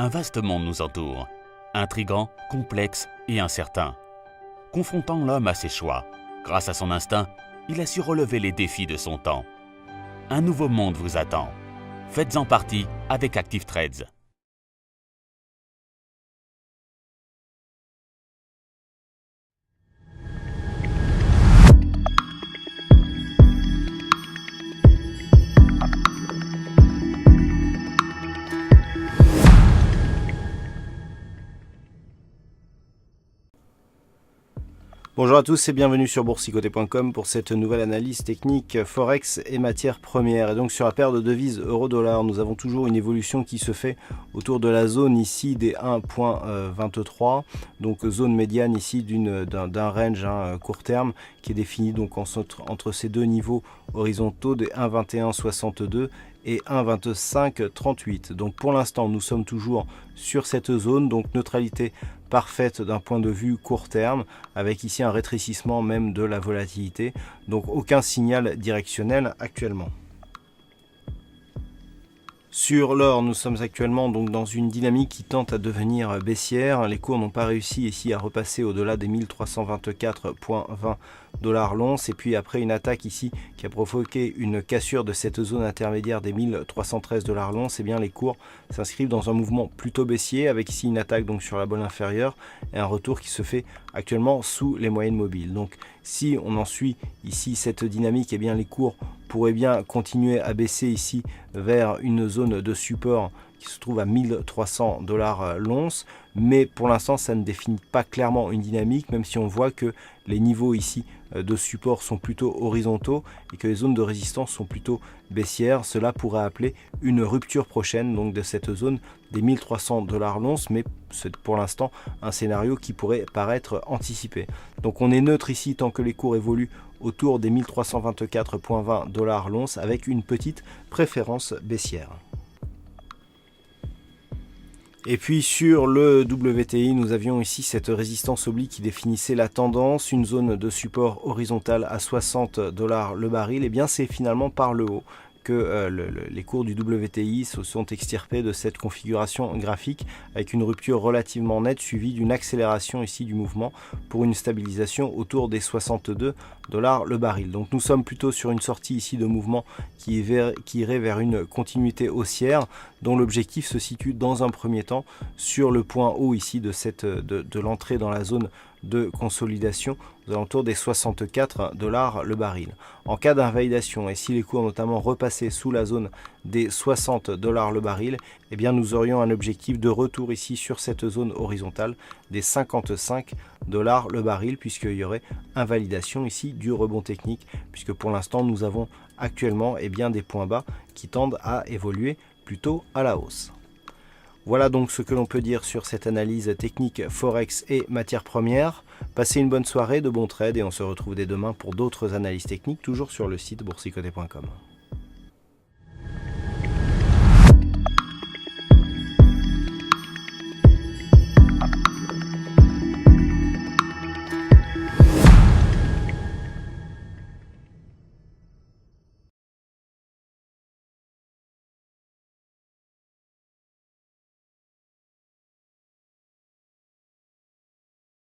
Un vaste monde nous entoure, intrigant, complexe et incertain. Confrontant l'homme à ses choix, grâce à son instinct, il a su relever les défis de son temps. Un nouveau monde vous attend. Faites-en partie avec Active Trades. Bonjour à tous et bienvenue sur boursicoté.com pour cette nouvelle analyse technique Forex et matières premières. Et donc sur la paire de devises euro-dollar, nous avons toujours une évolution qui se fait autour de la zone ici des 1.23, donc zone médiane ici d'un range court terme qui est défini donc entre ces deux niveaux horizontaux des 1.2162 et 1.2538. Donc pour l'instant nous sommes toujours sur cette zone, donc neutralité parfaite d'un point de vue court terme, avec ici un rétrécissement même de la volatilité, donc aucun signal directionnel actuellement. Sur l'or, nous sommes actuellement donc dans une dynamique qui tente à devenir baissière. Les cours n'ont pas réussi ici à repasser au-delà des 1324,20 $ l'once. Et puis après une attaque ici qui a provoqué une cassure de cette zone intermédiaire des 1313 $ l'once, et bien les cours s'inscrivent dans un mouvement plutôt baissier avec ici une attaque donc sur la bolle inférieure et un retour qui se fait actuellement sous les moyennes mobiles. Donc si on en suit ici cette dynamique, et bien les cours pourraient bien continuer à baisser ici vers une zone de support qui se trouve à 1300 $ l'once, mais pour l'instant ça ne définit pas clairement une dynamique, même si on voit que les niveaux ici de support sont plutôt horizontaux et que les zones de résistance sont plutôt baissières. Cela pourrait appeler une rupture prochaine donc de cette zone des 1300 $ l'once, mais c'est pour l'instant un scénario qui pourrait paraître anticipé. Donc on est neutre ici tant que les cours évoluent autour des 1324,20 $ l'once avec une petite préférence baissière. Et puis sur le WTI, nous avions ici cette résistance oblique qui définissait la tendance, une zone de support horizontale à 60 $ le baril. Et bien c'est finalement par le haut que les cours du WTI se sont extirpés de cette configuration graphique avec une rupture relativement nette suivie d'une accélération ici du mouvement pour une stabilisation autour des 62 $ le baril. Donc nous sommes plutôt sur une sortie ici de mouvement qui irait vers une continuité haussière dont l'objectif se situe dans un premier temps sur le point haut ici de l'entrée dans la zone de consolidation aux alentours des 64 $ le baril. En cas d'invalidation et si les cours notamment repassaient sous la zone des 60 $ le baril, eh bien nous aurions un objectif de retour ici sur cette zone horizontale des 55 $ le baril, puisqu'il y aurait invalidation ici du rebond technique, puisque pour l'instant nous avons actuellement bien des points bas qui tendent à évoluer plutôt à la hausse. Voilà donc ce que l'on peut dire sur cette analyse technique Forex et matières premières. Passez une bonne soirée, de bons trades et on se retrouve dès demain pour d'autres analyses techniques, toujours sur le site boursicoté.com.